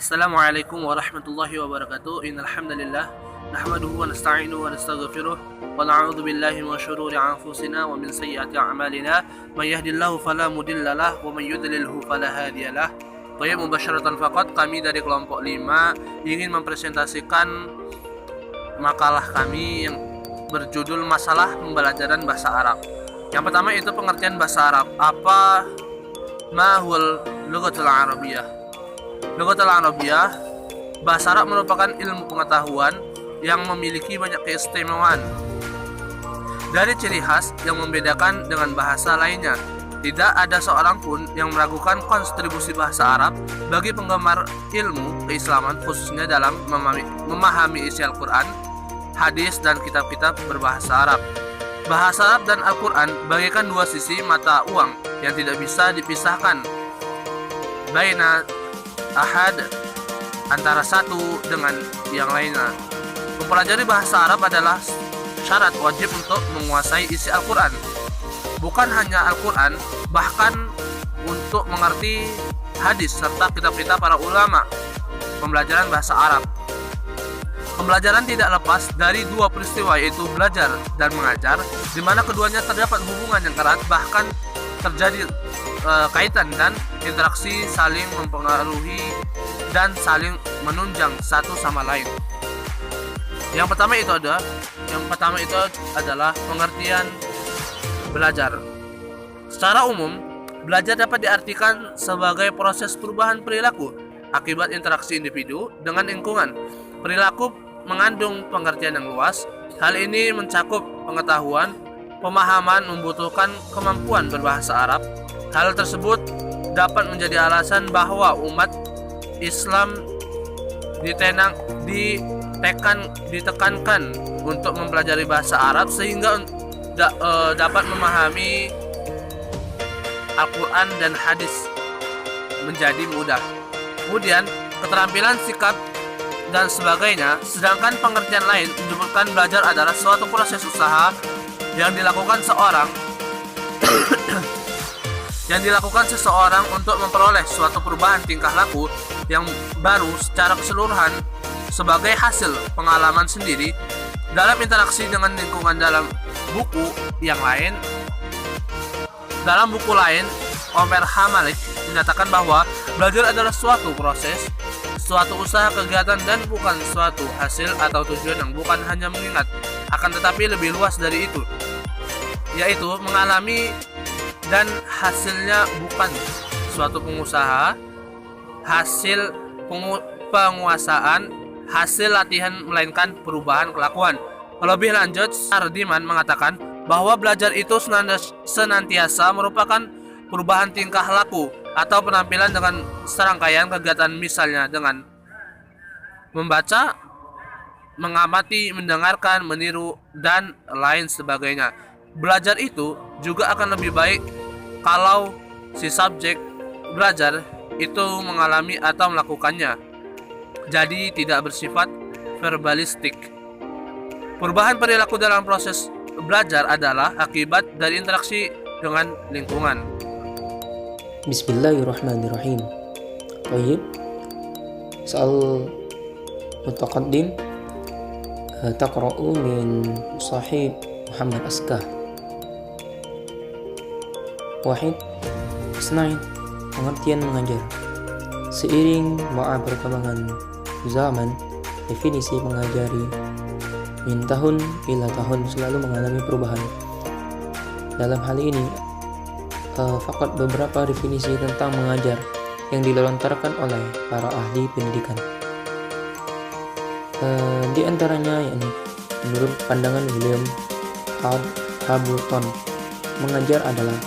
Assalamualaikum warahmatullahi wabarakatuh. Innal hamdalillah nahmaduhu wa nasta'inuhu wa nastaghfiruh wa na'udzu billahi min shururi anfusina wa min sayyiati a'malina. May yahdihillahu fala mudilla lahu wa may yudlilhu fala hadiyalah. Baik, mubasyaratan faqat kami dari kelompok 5 ingin mempresentasikan makalah kami yang berjudul Masalah Pembelajaran Bahasa Arab. Yang pertama itu pengertian bahasa Arab. Apa ma huwal lughatul arabiyyah? Lughatul Arabiyyah, bahasa Arab merupakan ilmu pengetahuan yang memiliki banyak keistimewaan. Dari ciri khas yang membedakan dengan bahasa lainnya, tidak ada seorang pun yang meragukan kontribusi bahasa Arab bagi penggemar ilmu keislaman, khususnya dalam memahami isi Al-Quran, hadis, dan kitab-kitab berbahasa Arab. Bahasa Arab dan Al-Quran bagaikan dua sisi mata uang yang tidak bisa dipisahkan. Baina ahad, antara satu dengan yang lainnya. Mempelajari bahasa Arab adalah syarat wajib untuk menguasai isi Al-Quran. Bukan hanya Al-Quran, bahkan untuk mengerti hadis serta kitab-kitab para ulama. Pembelajaran bahasa Arab. Pembelajaran tidak lepas dari dua peristiwa, yaitu belajar dan mengajar, di mana keduanya terdapat hubungan yang erat, bahkan terjadi kaitan dan interaksi saling mempengaruhi dan saling menunjang satu sama lain. Yang pertama itu adalah pengertian belajar. Secara umum, belajar dapat diartikan sebagai proses perubahan perilaku akibat interaksi individu dengan lingkungan. Perilaku mengandung pengertian yang luas. Hal ini mencakup pengetahuan, pemahaman, membutuhkan kemampuan berbahasa Arab. Hal tersebut dapat menjadi alasan bahwa umat Islam ditekankan untuk mempelajari bahasa Arab sehingga dapat memahami Al-Quran dan hadis menjadi mudah. Kemudian keterampilan sikap dan sebagainya. Sedangkan pengertian lain menyebutkan belajar adalah suatu proses usaha yang dilakukan seseorang untuk memperoleh suatu perubahan tingkah laku yang baru secara keseluruhan sebagai hasil pengalaman sendiri dalam interaksi dengan lingkungan. Dalam buku lain, Omer Hamalik menyatakan bahwa belajar adalah suatu proses, suatu usaha kegiatan, dan bukan suatu hasil atau tujuan yang bukan hanya mengingat, akan tetapi lebih luas dari itu, yaitu mengalami, dan hasilnya bukan suatu pengusaha, hasil penguasaan, hasil latihan, melainkan perubahan kelakuan. Lebih lanjut, Sardiman mengatakan bahwa belajar itu senantiasa merupakan perubahan tingkah laku atau penampilan dengan serangkaian kegiatan, misalnya dengan membaca, mengamati, mendengarkan, meniru, dan lain sebagainya. Belajar itu juga akan lebih baik kalau si subjek belajar itu mengalami atau melakukannya, jadi tidak bersifat verbalistik. Perubahan perilaku dalam proses belajar adalah akibat dari interaksi dengan lingkungan. Bismillahirrahmanirrahim. Baik. Soal mutaqaddim taqra'u min Sahih Muhammad Askar. Wahid, isnain, pengertian mengajar. Seiring perkembangan zaman, definisi mengajari min tahun ila tahun selalu mengalami perubahan. Dalam hal ini, fakat beberapa definisi tentang mengajar yang dilontarkan oleh para ahli pendidikan. Di antaranya yakni menurut pandangan William Hamilton, mengajar adalah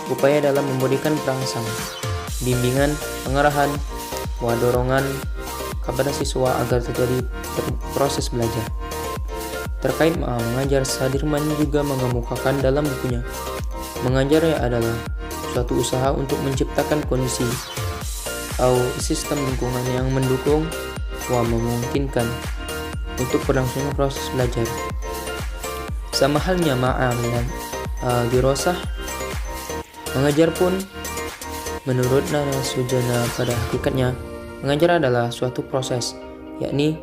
upaya dalam memberikan perangsang, bimbingan, pengarahan, dorongan kepada siswa agar terjadi proses belajar. Terkait mengajar, Sadirman juga mengemukakan dalam bukunya, mengajar adalah suatu usaha untuk menciptakan kondisi atau sistem lingkungan yang mendukung memungkinkan untuk berlangsungnya proses belajar. Sama halnya dan dirosah, mengajar pun menurut Nana Sujana pada hakikatnya Mengajar adalah suatu proses, yakni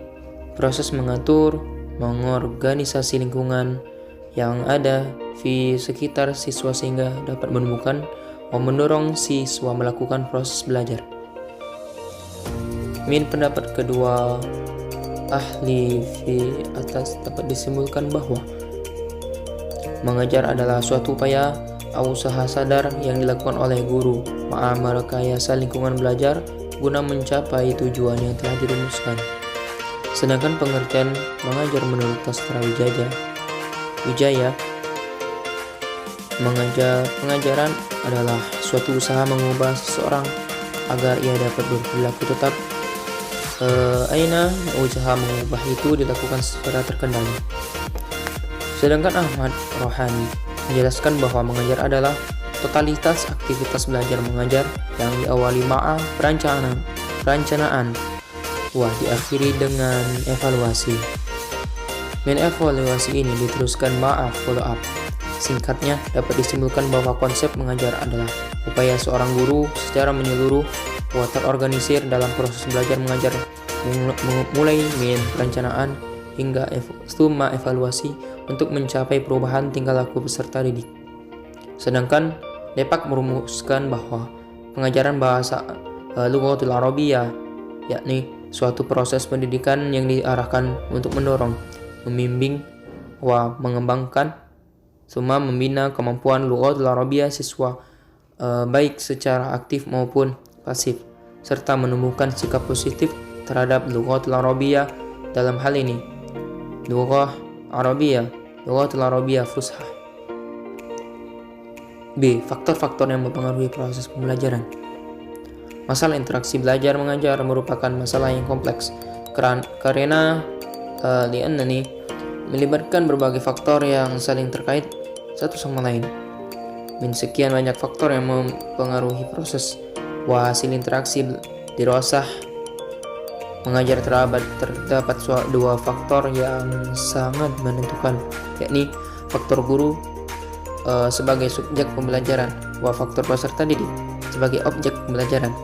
proses mengatur, mengorganisasi lingkungan yang ada di sekitar siswa sehingga dapat menemukan atau mendorong siswa melakukan proses belajar. Min pendapat kedua ahli di atas dapat disimpulkan bahwa mengajar adalah suatu upaya atau usaha sadar yang dilakukan oleh guru merekayasa lingkungan belajar guna mencapai tujuan yang telah dirumuskan. Sedangkan pengertian mengajar menurut Sastra Wijaya, pengajaran adalah suatu usaha mengubah seseorang agar ia dapat berperilaku tetap. Usaha mengubah itu dilakukan secara terkendali. Sedangkan Ahmad Rohani menjelaskan bahwa mengajar adalah totalitas aktivitas belajar mengajar yang diawali perencanaan, diakhiri dengan evaluasi. Evaluasi ini diteruskan follow up. Singkatnya, dapat disimpulkan bahwa konsep mengajar adalah upaya seorang guru secara menyeluruh terorganisir dalam proses belajar mengajar, mulai perencanaan hingga evaluasi untuk mencapai perubahan tingkah laku peserta didik. Sedangkan Depak merumuskan bahwa pengajaran bahasa Lughatul Arabiyyah, yakni suatu proses pendidikan yang diarahkan untuk mendorong, membimbing, mengembangkan, membina kemampuan Lughatul Arabiyyah siswa baik secara aktif maupun pasif, serta menumbuhkan sikap positif terhadap Lughatul Arabiyyah, dalam hal ini Lughatul Arabiyyah Fushah. B. Faktor-faktor yang mempengaruhi proses pembelajaran. Masalah interaksi belajar mengajar merupakan masalah yang kompleks karena melibatkan berbagai faktor yang saling terkait satu sama lain. Sekian banyak faktor yang mempengaruhi proses hasil interaksi dirasah mengajar. Terdapat dua faktor yang sangat menentukan, yakni faktor guru sebagai subjek pembelajaran, faktor peserta didik sebagai objek pembelajaran.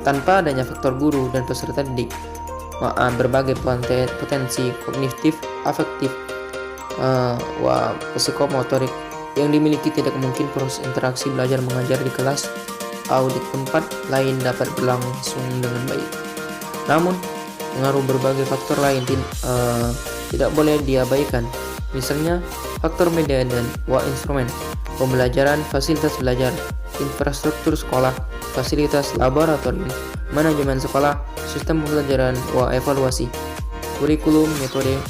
Tanpa adanya faktor guru dan peserta didik, berbagai potensi kognitif, afektif, psikomotorik yang dimiliki tidak mungkin proses interaksi belajar mengajar di kelas atau di tempat lain dapat berlangsung dengan baik. Namun, pengaruh berbagai faktor lain tidak boleh diabaikan. Misalnya, faktor media dan instrumen pembelajaran, fasilitas belajar, infrastruktur sekolah, fasilitas laboratorium, manajemen sekolah, sistem pembelajaran, evaluasi, kurikulum, metode,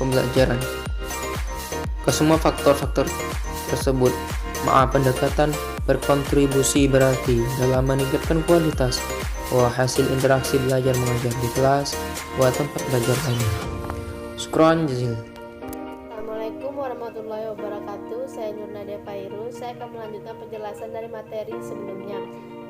pembelajaran. Kesemua faktor-faktor tersebut, pendekatan berkontribusi berarti dalam meningkatkan kualitas hasil interaksi belajar mengajar di kelas tempat belajar lainnya. Syukran jazil. Assalamualaikum warahmatullahi wabarakatuh. Saya Nur Nadia Pairu. Saya akan melanjutkan penjelasan dari materi sebelumnya.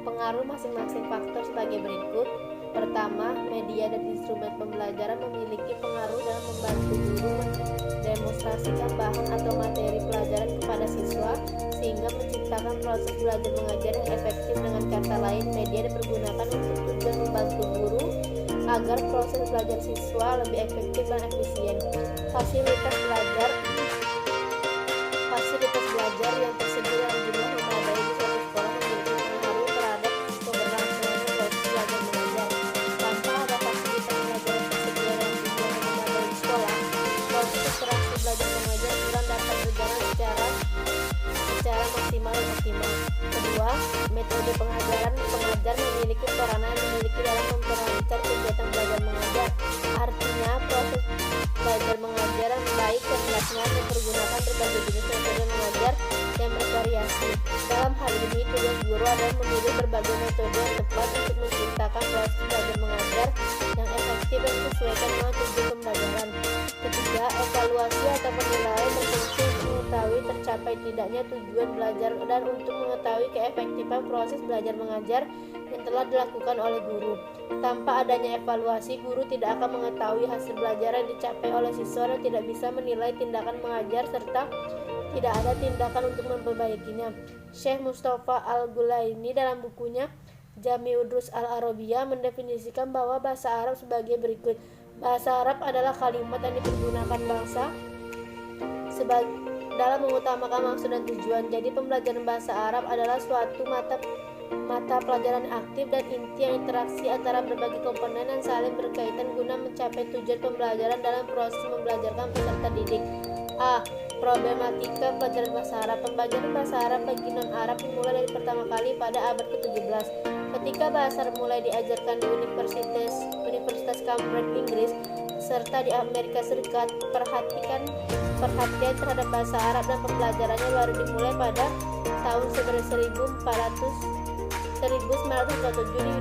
Pengaruh masing-masing faktor sebagai berikut. Pertama, media dan instrumen pembelajaran memiliki pengaruh dalam membantu guru mendemonstrasikan bahan atau materi pelajaran kepada siswa sehingga menciptakan proses belajar mengajar yang efektif. Dengan kata lain, media dipergunakan untuk tujuan membantu guru agar proses belajar siswa lebih efektif dan efisien. Fasilitas belajar yang tersedia dalam jumlah memadai di suatu sekolah memiliki pengaruh terhadap keberlangsungan proses belajar mengajar. Tanpa ada fasilitas belajar yang tersedia dalam jumlah memadai di sekolah, proses interaksi belajar mengajar kurang dapat berjalan secara maksimal dan optimal. Kedua, metode pengajar memiliki peranan dalam memperlancar kegiatan belajar mengajar. Artinya, proses belajar mengajar yang baik dan dilaksanakan mempergunakan berbagai jenis metode mengajar yang bervariasi. Dalam hal ini, tugas guru adalah memilih berbagai metode yang tepat untuk menciptakan proses belajar mengajar yang efektif dan sesuaikan dengan tujuan pembelajaran. Ketiga, evaluasi atau penilaian berfungsi untuk mengetahui tercapai tidaknya tujuan belajar dan untuk mengetahui keefektifan proses belajar mengajar yang telah dilakukan oleh guru. Tanpa adanya evaluasi, guru tidak akan mengetahui hasil belajar yang dicapai oleh siswa dan tidak bisa menilai tindakan mengajar serta tidak ada tindakan untuk memperbaikinya. Syekh Mustafa Al-Gulaini dalam bukunya Jami Udrus Al-Arabiyah mendefinisikan bahwa bahasa Arab sebagai berikut. Bahasa Arab adalah kalimat yang dipergunakan bangsa dalam mengutamakan maksud dan tujuan. Jadi pembelajaran bahasa Arab adalah suatu mata pelajaran aktif dan inti yang interaksi antara berbagai komponen yang saling berkaitan guna mencapai tujuan pembelajaran dalam proses membelajarkan peserta didik. A. Problematika pelajaran bahasa Arab. Pembelajaran bahasa Arab bagi non-Arab dimulai dari pertama kali pada abad ke-17. Ketika bahasa Arab mulai diajarkan di Universitas Cambridge, Inggris, serta di Amerika Serikat, perhatian terhadap bahasa Arab dan pembelajarannya baru dimulai pada tahun 1927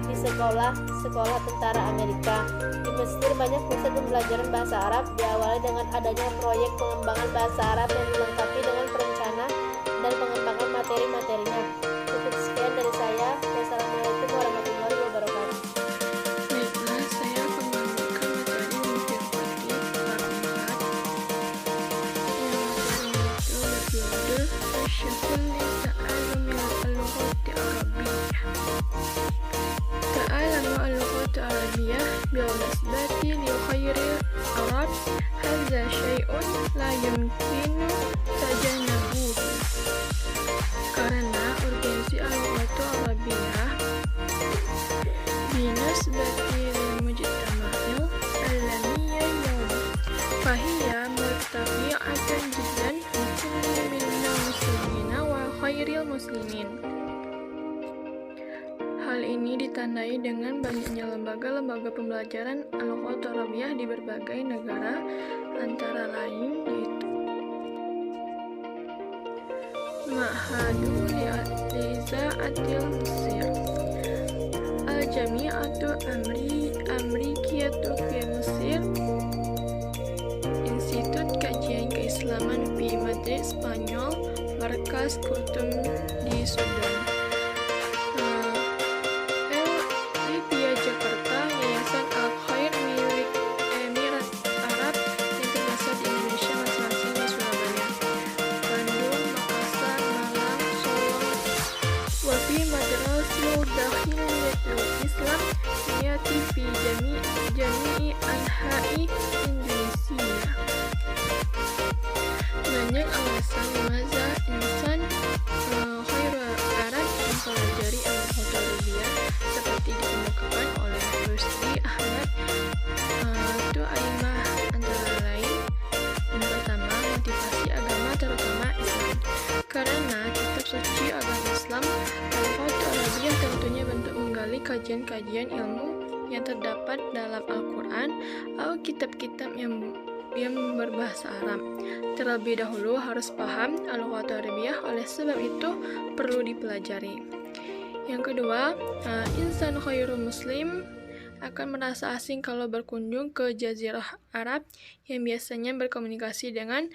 di sekolah tentara Amerika. Di Mesir banyak pusat pembelajaran bahasa Arab diawali dengan adanya proyek pengembangan bahasa Arab yang dilengkapi dengan perencana dan pengembangan materi-materinya. Cukup sekian dari saya. Wassalamualaikum warahmatullahi wabarakatuh. Baiklah, saya akan membacakan materi mimpi Fatih part 4 yang materi itu berjudul Syukur Ta'alumi al-Lughati Arabiyyah. Ta'alamu al-Lughati Arabiyyah bil-nisbati li khairil Arab hadza syai'un la yumkinu tajannabuhu. Karena urgensi al-Lughati Arabiyyah binisbati lil mujtama'il alamiyya yawm fahiya murtafi'atan jiddan li kulli minal muslimina wa khairil muslimin. Hal ini ditandai dengan banyaknya lembaga-lembaga pembelajaran al-Lughah Arabiyyah di berbagai negara, antara lain yaitu Ma'hadu Li'iza'atil Mesir, Al-Jami'atu Amrikiyatu fi Mesir, Institut Kajian Keislaman di Madrid, Spanyol, Markas Kultum di Sudan, Libya, Jakarta, Yayasan Al-Khair milik Emirat Arab yang terpasar di Indonesia masing-masing di Surabaya, Bandung, Makassar, Malang, Solo, Wafi Madrasul Dakhiliyatul Islam Niyati fi Jami'i Anha'i Indonesia. Banyak alasan limaza insan khairul Arab mempelajari al-Lughah Arabiyyah seperti dikemukakan oleh Rusdi Ahmad Tu'aimah, antara lain. Yang pertama, motivasi agama terutama Islam. Karena kitab suci agama Islam, al-Lughah Arabiyyah tentunya bentuk menggali kajian-kajian ilmu yang terdapat dalam Al-Quran atau kitab-kitab yang berbahasa Arab. Terlebih dahulu harus paham al-Lughah Arabiyyah, oleh sebab itu perlu dipelajari. Yang kedua, insan khairul muslim akan merasa asing kalau berkunjung ke Jazirah Arab yang biasanya berkomunikasi dengan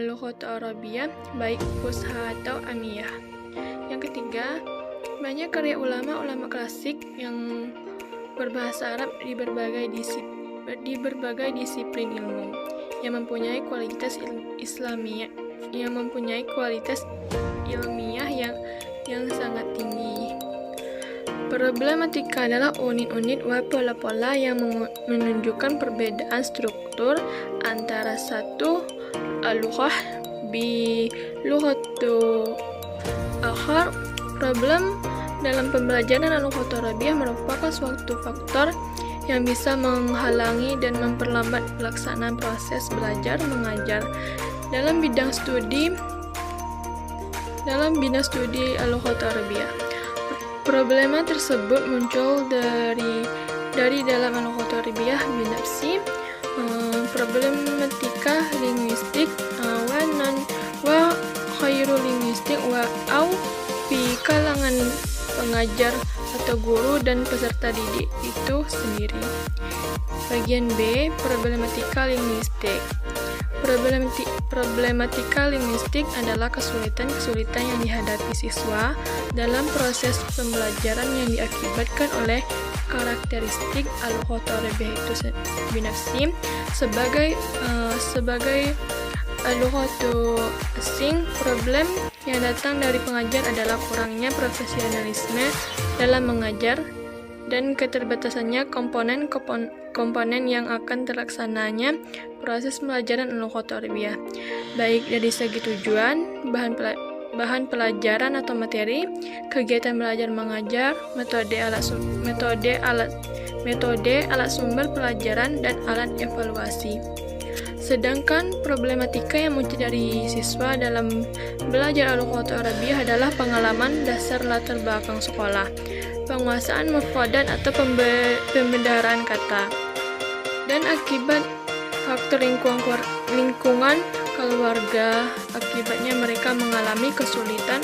Lughah Arabiyyah, baik fusha atau amiyah. Yang ketiga, banyak karya ulama-ulama klasik yang berbahasa Arab di berbagai disiplin ilmu yang mempunyai kualitas ilmiah yang sangat tinggi. Problematika adalah unit-unit wa pola-pola yang menunjukkan perbedaan struktur antara satu al-lughah bi lughatu akhar. Problem dalam pembelajaran al-Lughah Arabiyyah merupakan suatu faktor yang bisa menghalangi dan memperlambat pelaksanaan proses belajar mengajar dalam bidang studi al-Lughah Arabiyyah. Problema tersebut muncul dari dalam al-Lughah Arabiyyah binafsi, problematika linguistik wa khairu linguistik wa au di kalangan pengajar atau guru dan peserta didik itu sendiri. Bagian B, problematika linguistik. Problematika linguistik adalah kesulitan-kesulitan yang dihadapi siswa dalam proses pembelajaran yang diakibatkan oleh karakteristik al-Lughah Arabiyyah itu binafsi sebagai al-Lughah asing. Problem yang datang dari pengajar adalah kurangnya profesionalisme dalam mengajar dan keterbatasannya komponen yang akan terlaksananya proses pembelajaran al-lughat al-arabiyah, baik dari segi tujuan, bahan pelajaran atau materi, kegiatan belajar mengajar, metode alat sumber pelajaran, dan alat evaluasi. Sedangkan problematika yang muncul dari siswa dalam belajar al-lughat al-arabiyah adalah pengalaman dasar latar belakang sekolah, penguasaan mufradat atau pembedaran kata, dan akibat faktor lingkungan keluarga. Akibatnya mereka mengalami kesulitan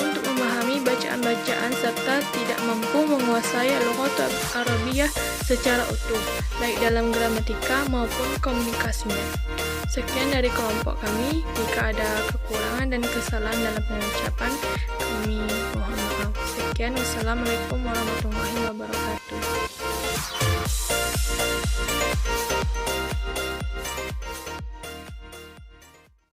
untuk memahami bacaan-bacaan serta tidak mampu menguasai al-lughat al-arabiyah secara utuh, baik dalam gramatika maupun komunikasinya. Sekian dari kelompok kami. Jika ada kekurangan dan kesalahan dalam pengucapan, kami mohon maaf. Sekian, wassalamualaikum warahmatullahi wabarakatuh.